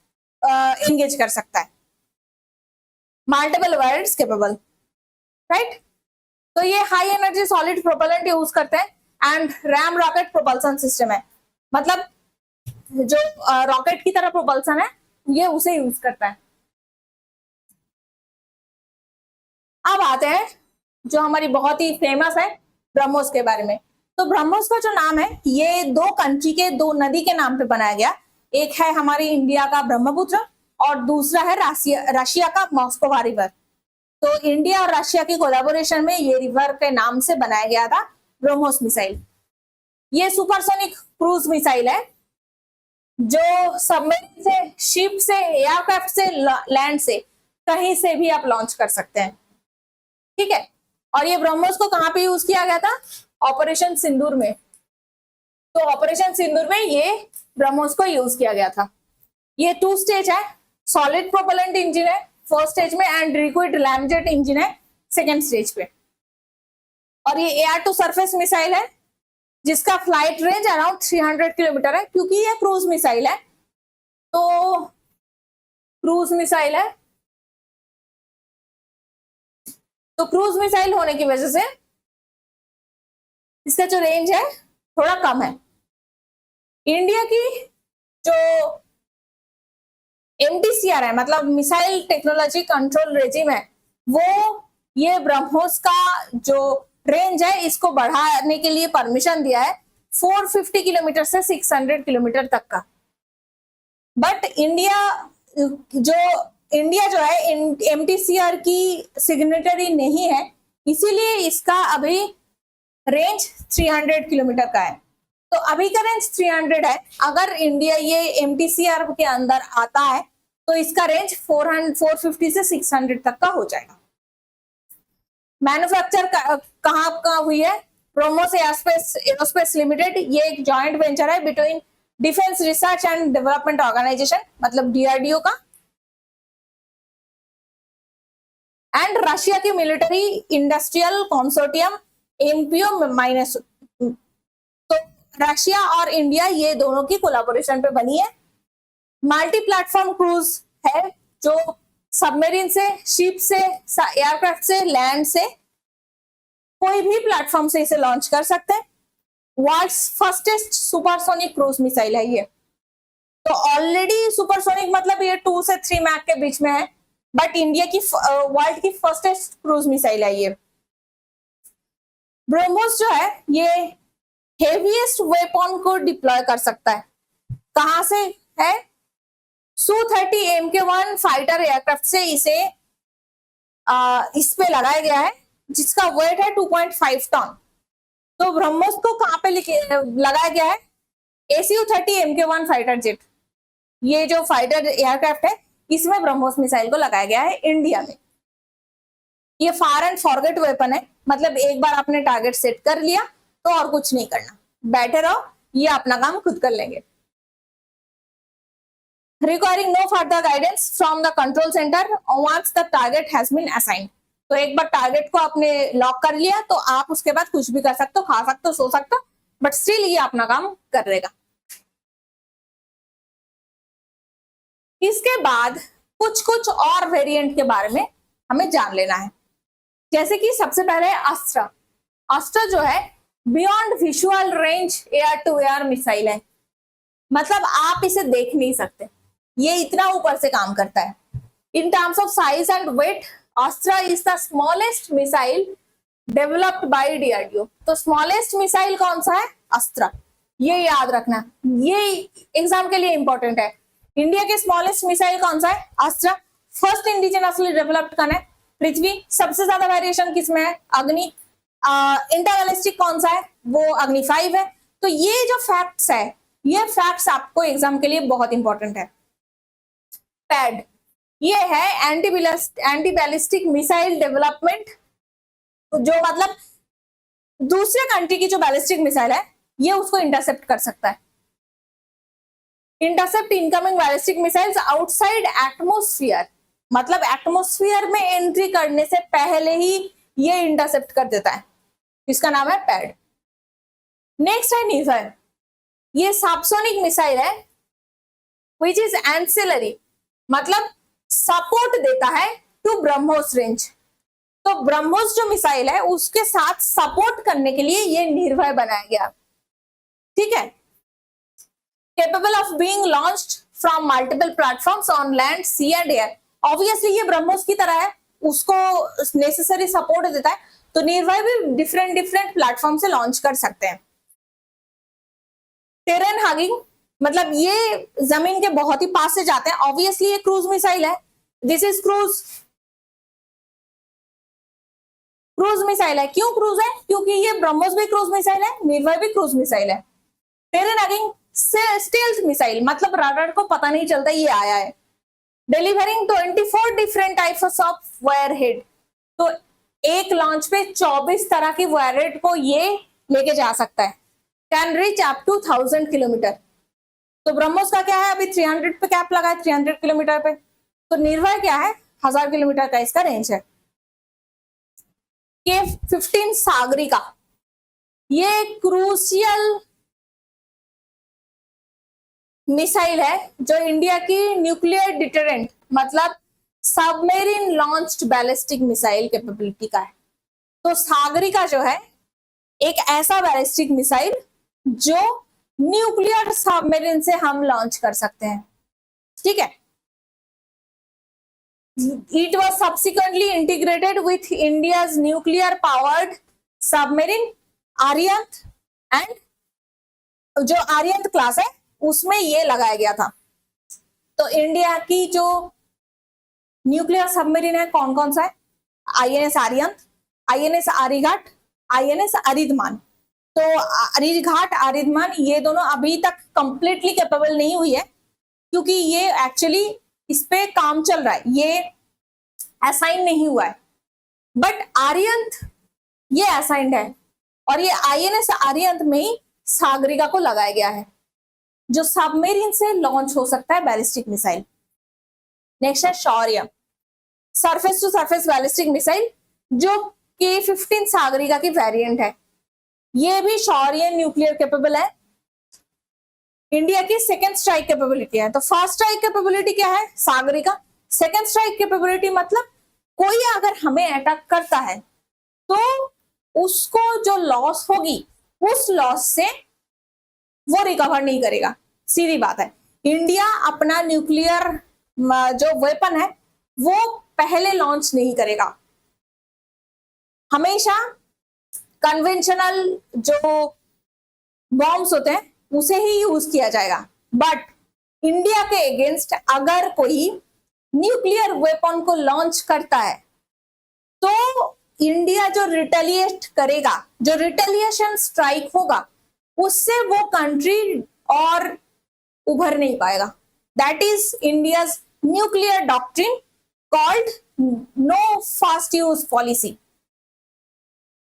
एंगेज कर सकता है। Multiple warheads capable, right. तो ये high energy solid propellant use करते हैं and ram rocket propulsion system है, मतलब जो रॉकेट की तरह प्रोपल्सन है ये उसे यूज करता है। अब आते हैं जो हमारी बहुत ही फेमस है ब्रह्मोस के बारे में। तो ब्रह्मोस का जो नाम है ये दो कंट्री के, दो नदी के नाम पे बनाया गया। एक है हमारी इंडिया का ब्रह्मपुत्र और दूसरा है रशिया का मॉस्कोवा रिवर। तो इंडिया और रशिया की कोलैबोरेशन में ये रिवर के नाम से बनाया गया था ब्रह्मोस मिसाइल। ये सुपरसोनिक क्रूज मिसाइल है जो सबमरीन से, शिप से, एयरक्राफ्ट से, लैंड से, कहीं से भी आप लॉन्च कर सकते हैं, ठीक है। और ये ब्रह्मोस को कहां पे यूज किया गया था, ऑपरेशन सिंदूर में। तो ऑपरेशन सिंदूर में ये ब्रह्मोस को यूज किया गया था। ये 2 स्टेज है, सॉलिड प्रोपेलेंट इंजन है फर्स्ट स्टेज में एंड लिक्विड रैमजेट इंजन है सेकेंड स्टेज पे। और ये एयर टू सरफेस मिसाइल है जिसका फ्लाइट रेंज अराउंड 300 किलोमीटर है, क्योंकि ये क्रूज मिसाइल है। तो क्रूज मिसाइल है, तो क्रूज मिसाइल होने की वजह से इसका जो रेंज है थोड़ा कम है। इंडिया की जो MTCR है, मतलब मिसाइल टेक्नोलॉजी कंट्रोल रेजिम है, वो ये ब्रह्मोस का जो रेंज है इसको बढ़ाने के लिए परमिशन दिया है 450 किलोमीटर से 600 किलोमीटर तक का। बट इंडिया जो है MTCR की सिग्नेटरी नहीं है, इसीलिए इसका अभी रेंज 300 किलोमीटर का है। तो अभी का रेंज 300 है। अगर इंडिया ये MTCR के अंदर आता है तो इसका रेंज 450 से 600 तक का हो जाएगा। मैन्युफैक्चर कहाँ हुई है? ब्रह्मोस एरोस्पेस लिमिटेड, ये एक जॉइंट वेंचर है between defence research and development organisation, मतलब DRDO का, एंड रशिया की मिलिट्री इंडस्ट्रियल कंसोर्टियम MPO माइनस। तो रशिया और इंडिया ये दोनों की कोलैबोरेशन पे बनी है। मल्टी प्लेटफॉर्म क्रूज है, जो सबमरीन से, शिप से, एयरक्राफ्ट से, लैंड से, कोई भी प्लेटफॉर्म से इसे लॉन्च कर सकते हैं। वर्ल्ड्स फर्स्टेस्ट सुपरसोनिक क्रूज मिसाइल है ये। तो ऑलरेडी सुपरसोनिक मतलब ये 2 से 3 मैक के बीच में है, बट इंडिया की वर्ल्ड की फर्स्टेस्ट क्रूज मिसाइल है ये। ब्रह्मोस जो है ये हेवीएस्ट वेपन को डिप्लॉय कर सकता है। कहां से है? Su-30 Mk1 फाइटर एयरक्राफ्ट से इसे इस पे लगाया गया है, जिसका वेट है 2.5 टन। तो ब्रह्मोस को कहां पे लगाया गया है? Su-30 Mk1 फाइटर जेट, ये जो फाइटर एयरक्राफ्ट है इसमें ब्रह्मोस मिसाइल को लगाया गया है इंडिया में। ये फायर एंड फॉरगेट वेपन है, मतलब एक बार आपने टारगेट सेट कर लिया तो और कुछ नहीं करना, बैठे रहो, ये अपना काम खुद कर लेंगे। Requiring no further guidance from the control center once the target has been assigned। तो एक बार टारगेट को आपने लॉक कर लिया तो आप उसके बाद कुछ भी कर सकते हो, खा सकते हो, सो सकते हो, बट स्टिल ये अपना काम कर लेगा। इसके बाद कुछ और वेरिएंट के बारे में हमें जान लेना है। जैसे कि सबसे पहले अस्त्र। अस्त्र जो है beyond visual range air to air missile है, मतलब आप इसे देख नहीं सकते, ये इतना ऊपर से काम करता है। In terms of size and weight, Astra is the smallest missile developed by DRDO। तो स्मॉलेस्ट मिसाइल कौन सा है? अस्त्र, ये याद रखना, ये एग्जाम के लिए इंपॉर्टेंट है। इंडिया के स्मॉलेस्ट मिसाइल कौन सा है? अस्त्र। फर्स्ट इंडिजिनसली डेवलप्ड कौन है? पृथ्वी। सबसे ज्यादा वेरिएशन किसमें है? अग्नि। इंटरबैलिस्टिक कौन सा है? वो अग्नि 5 है। तो ये जो फैक्ट्स है, ये फैक्ट्स आपको एग्जाम के लिए बहुत इंपॉर्टेंट है। पैड, ये है एंटी बैलिस्टिक मिसाइल डेवलपमेंट, जो मतलब दूसरे कंट्री की जो बैलिस्टिक मिसाइल है ये उसको इंटरसेप्ट कर सकता है। Intercept incoming ballistic missiles outside atmosphere, मतलब एटमोस्फियर में एंट्री करने से पहले ही ये इंटरसेप्ट कर देता है, इसका नाम है पैड। नेक्स्ट है नीजर, ये सबसोनिक मिसाइल है विच इज एंसिलरी, मतलब सपोर्ट देता है टू ब्रह्मोस रेंज। तो ब्रह्मोस जो मिसाइल है उसके साथ सपोर्ट करने के लिए ये निर्भय बनाया गया, ठीक है। Capable of being launched from multiple platforms on land, sea and air. Obviously ये ब्रह्मोस की तरह है, उसको नेसेसरी सपोर्ट देता है, तो निर्भय भी डिफरेंट प्लेटफॉर्म से लॉन्च कर सकते हैं। टेरेन हगिंग, मतलब ये जमीन के बहुत ही पास से जाते हैं। ऑब्वियसली ये क्रूज मिसाइल है, दिस इज क्रूज मिसाइल है। क्यों क्रूज है? क्योंकि ये ब्रह्मोस भी क्रूज मिसाइल है, निर्भय भी क्रूज मिसाइल है। टेरेन हगिंग स्टेल्थ मिसाइल, मतलब राडार को पता नहीं चलता ये आया है। डिलीवरिंग 24 डिफरेंट टाइप्स ऑफ वायरहेड, तो एक लॉन्च पे 24 तरह की वायरहेड को ये लेके जा सकता है। Can reach up to 1000 kilometre. तो ब्रह्मोस का क्या है? अभी 300 पे कैप लगा है, 300 किलोमीटर पे। तो निर्भय क्या है? 1000 किलोमीटर का इसका रेंज है। K-15 सागरिका, ये क्रूशियल मिसाइल है जो इंडिया की न्यूक्लियर डिटरेंट, मतलब submarine launched ballistic missile capability का है। तो सागरिका जो है एक ऐसा बैलिस्टिक मिसाइल जो न्यूक्लियर सबमरीन से हम लॉन्च कर सकते हैं, ठीक है। It was subsequently integrated with India's nuclear powered submarine Aryant and जो आर्यंत क्लास है उसमें ये लगाया गया था। तो इंडिया की जो न्यूक्लियर सबमरीन है कौन कौन सा है? INS Arihant, INS Arighat, INS Aridhaman. तो अरिघाट अरिधमान ये दोनों अभी तक कंप्लीटली कैपेबल नहीं हुई है, क्योंकि ये एक्चुअली इस पे काम चल रहा है, ये असाइन नहीं हुआ है। बट आर्यंत ये असाइंड है, और ये आईएनएस आर्यंत में ही सागरिका को लगाया गया है, जो सबमरीन से लॉन्च हो सकता है बैलिस्टिक मिसाइल। नेक्स्ट है Shaurya, surface to surface ballistic missile, जो K-15 सागरिका की वेरिएंट है। ये भी शौर्य न्यूक्लियर कैपेबल है। इंडिया की सेकेंड स्ट्राइक कैपेबिलिटी है। तो फर्स्ट स्ट्राइक कैपेबिलिटी क्या है? सागरिका। सेकेंड स्ट्राइक कैपेबिलिटी मतलब कोई अगर हमें अटैक करता है तो उसको जो लॉस होगी उस लॉस से वो रिकवर नहीं करेगा, सीधी बात है। इंडिया अपना न्यूक्लियर जो वेपन है वो पहले लॉन्च नहीं करेगा, हमेशा कन्वेंशनल जो बॉम्ब्स होते हैं उसे ही यूज किया जाएगा। बट इंडिया के अगेंस्ट अगर कोई न्यूक्लियर वेपन को लॉन्च करता है तो इंडिया जो रिटेलिएट करेगा, जो रिटेलिएशन स्ट्राइक होगा, उससे वो कंट्री और उभर नहीं पाएगा। That is India's nuclear doctrine called no first use policy.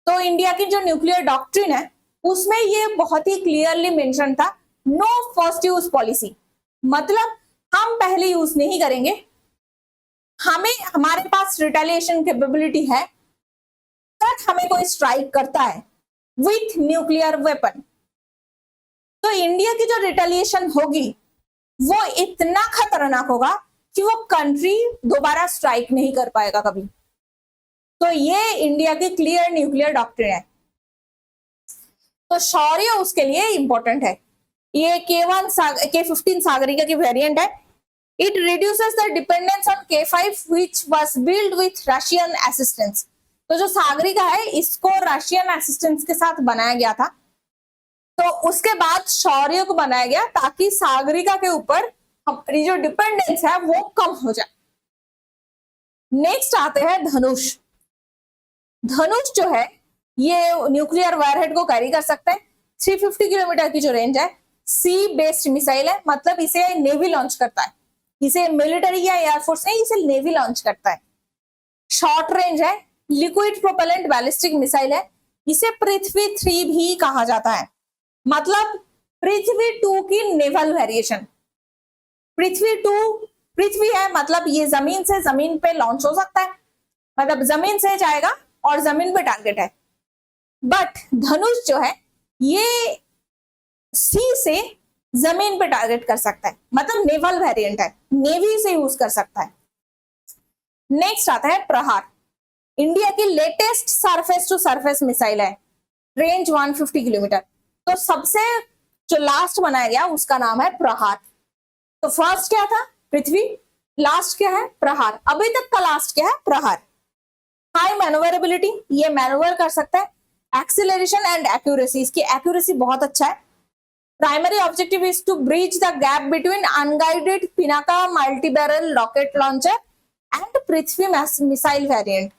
तो इंडिया की जो न्यूक्लियर डॉक्ट्रिन है उसमें ये बहुत ही क्लियरली मेंशन था, नो फर्स्ट यूज पॉलिसी, मतलब हम पहले यूज नहीं करेंगे, हमें हमारे पास रिटेलिएशन कैपेबिलिटी है, तब हमें कोई स्ट्राइक करता है विथ न्यूक्लियर वेपन तो इंडिया की जो रिटेलिएशन होगी वो इतना खतरनाक होगा कि वो कंट्री दोबारा स्ट्राइक नहीं कर पाएगा कभी। तो ये इंडिया की क्लियर न्यूक्लियर डॉक्ट्रिन है। तो शौर्य उसके लिए इंपॉर्टेंट है। ये K-15 सागरिका की वेरिएंट है। It reduces the dependence on K-5 which was build with Russian assistance. तो जो सागरिका है इसको रशियन असिस्टेंस के साथ बनाया गया था, तो उसके बाद शौर्य को बनाया गया ताकि सागरिका के ऊपर हमारी जो डिपेंडेंस है वो कम हो जाए। नेक्स्ट आते हैं धनुष। धनुष जो है ये न्यूक्लियर वायरहेड को कैरी कर सकता है। 350 किलोमीटर की जो रेंज है, सी बेस्ड मिसाइल है, मतलब इसे नेवी लॉन्च करता है, इसे मिलिट्री या एयरफोर्स नहीं, इसे नेवी लॉन्च करता है। शॉर्ट रेंज है, लिक्विड प्रोपेलेंट बैलिस्टिक मिसाइल है, इसे पृथ्वी 3 भी कहा जाता है, मतलब पृथ्वी 2 की नेवल वेरिएशन। पृथ्वी है मतलब ये जमीन पे लॉन्च हो सकता है, मतलब जमीन से जाएगा और जमीन पे टारगेट है। बट धनुष जो है ये सी से जमीन पे टारगेट कर सकता है, मतलब नेवल वेरिएंट है, नेवी से यूज कर सकता है। नेक्स्ट आता है प्रहार। इंडिया की latest surface to surface missile है, रेंज 150 किलोमीटर। तो सबसे जो लास्ट बनाया गया उसका नाम है प्रहार। तो फर्स्ट क्या था? पृथ्वी। लास्ट क्या है? प्रहार। अभी तक का लास्ट क्या है? प्रहार। हाई मैनोवरेबिलिटी, ये मैनोवर कर सकता है। एक्सीलरेशन एंड एक्यूरेसी, इसकी एक्यूरेसी बहुत अच्छा है। Primary objective is to bridge the gap between unguided Pinaka multi barrel rocket launcher and Prithvi missile variant.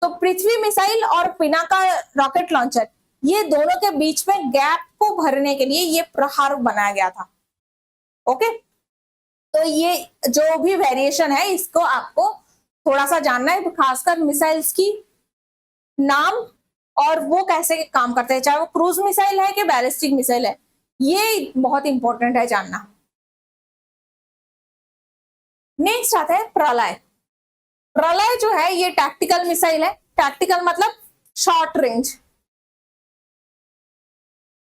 तो पृथ्वी मिसाइल और पिनाका रॉकेट लॉन्चर, ये दोनों के बीच में गैप को भरने के लिए ये प्रहार बनाया गया था। ओके, तो ये जो भी वेरिएशन है इसको आपको थोड़ा सा जानना है, खासकर मिसाइल्स की नाम और वो कैसे काम करते हैं, चाहे वो क्रूज मिसाइल है कि बैलिस्टिक मिसाइल है, ये बहुत इंपॉर्टेंट है जानना। नेक्स्ट आता है प्रलय। प्रलय जो है ये टैक्टिकल मिसाइल है। टैक्टिकल मतलब शॉर्ट रेंज।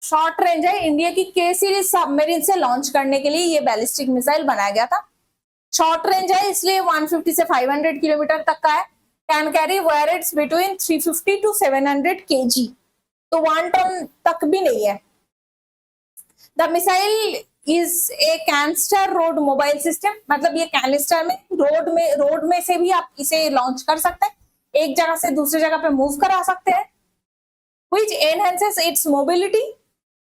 शॉर्ट रेंज है, इंडिया की K सीरीज सबमरीन से लॉन्च करने के लिए ये बैलिस्टिक मिसाइल बनाया गया था। शॉर्ट रेंज है इसलिए 150 से 500 किलोमीटर तक का है। Can carry warheads between 350 to 700 kg। तो 1 टन तक भी नहीं है। The missile is a canister road mobile system, मतलब ये कैनिस्टर में रोड में से भी आप इसे लॉन्च कर सकते हैं, एक जगह से दूसरी जगह पे मूव करा सकते हैं। विच एनहेंसेस इट्स मोबिलिटी,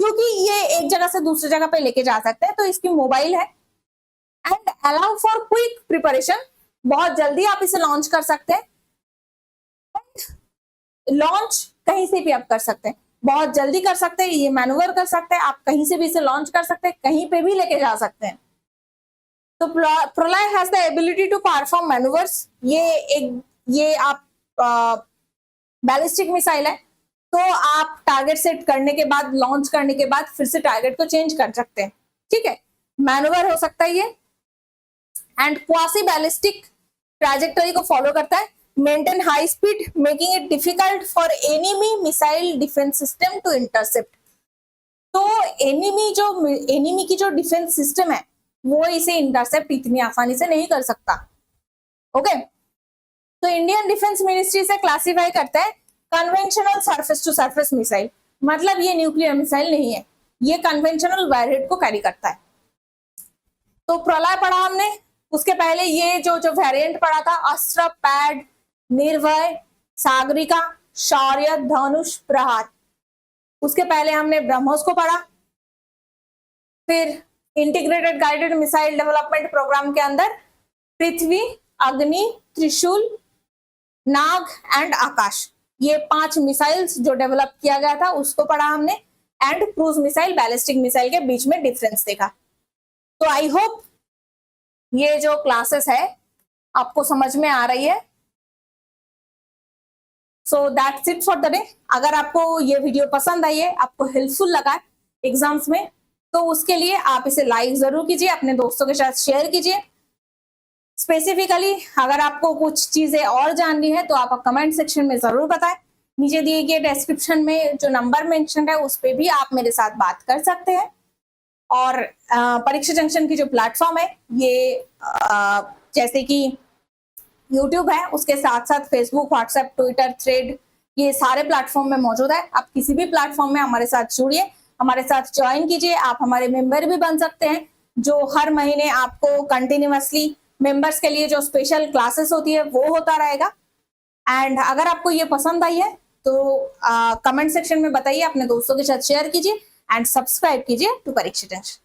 क्योंकि ये एक जगह से दूसरी जगह पे लेके जा सकते हैं तो इसकी मोबाइल है। And allow for quick preparation, बहुत जल्दी आप इसे लॉन्च कर सकते हैं। लॉन्च कहीं से भी आप कर सकते हैं, बहुत जल्दी कर सकते हैं, ये मैन्यूवर कर सकते हैं, आप कहीं से भी इसे लॉन्च कर सकते हैं, कहीं पे भी लेके जा सकते हैं। तो Pralay has the ability to perform manoeuvres, ये आप बैलिस्टिक मिसाइल है, तो आप टारगेट सेट करने के बाद, लॉन्च करने के बाद फिर से टारगेट को चेंज कर सकते हैं, ठीक है, मैन्यूवर हो सकता है ये। एंड क्वासी बैलिस्टिक ट्रैजेक्टरी को फॉलो करता है, maintain high speed making it difficult for enemy missile defence system to intercept. तो एनिमी की जो डिफेंस सिस्टम है वो इसे इंटरसेप्ट इतनी आसानी से नहीं कर सकता। ओके, तो इंडियन डिफेंस मिनिस्ट्री से क्लासिफाई करता है conventional surface to surface missile, मतलब ये न्यूक्लियर मिसाइल नहीं है, ये कन्वेंशनल वैरहेड को कैरी करता है। तो प्रलय पढ़ा हमने, उसके पहले ये जो वेरिएंट पढ़ा था, अस्त्र, पैड, निर्भय, सागरिका, शौर्य, धनुष, प्रहार, उसके पहले हमने ब्रह्मोस को पढ़ा। फिर integrated guided missile development programme के अंदर पृथ्वी, अग्नि, त्रिशूल, नाग एंड आकाश, ये 5 मिसाइल्स जो डेवलप किया गया था उसको पढ़ा हमने। And cruise missile, ballistic missile के बीच में डिफरेंस देखा। तो आई होप ये जो क्लासेस है आपको समझ में आ रही है। So that's it for the day. अगर आपको ये वीडियो पसंद आई है, आपको हेल्पफुल लगा एग्जाम्स में, तो उसके लिए आप इसे लाइक जरूर कीजिए, अपने दोस्तों के साथ शेयर कीजिए। स्पेसिफिकली अगर आपको कुछ चीजें और जाननी है तो आप कमेंट सेक्शन में जरूर बताएं। नीचे दिए गए डिस्क्रिप्शन में जो नंबर मेंशन है उस पर भी आप मेरे साथ बात कर सकते हैं। और परीक्षा जंक्शन की जो प्लेटफॉर्म है ये जैसे कि यूट्यूब है, उसके साथ साथ फेसबुक, व्हाट्सएप, ट्विटर, थ्रेड, ये सारे प्लेटफॉर्म में मौजूद है। आप किसी भी प्लेटफॉर्म में हमारे साथ जुड़िए, हमारे साथ ज्वाइन कीजिए। आप हमारे मेंबर भी बन सकते हैं, जो हर महीने आपको कंटिन्यूअसली मेंबर्स के लिए जो स्पेशल क्लासेस होती है वो होता रहेगा। एंड अगर आपको ये पसंद आई है तो कमेंट सेक्शन में बताइए, अपने दोस्तों के साथ शेयर कीजिए एंड सब्सक्राइब कीजिए टू परीक्षा जंक्शन।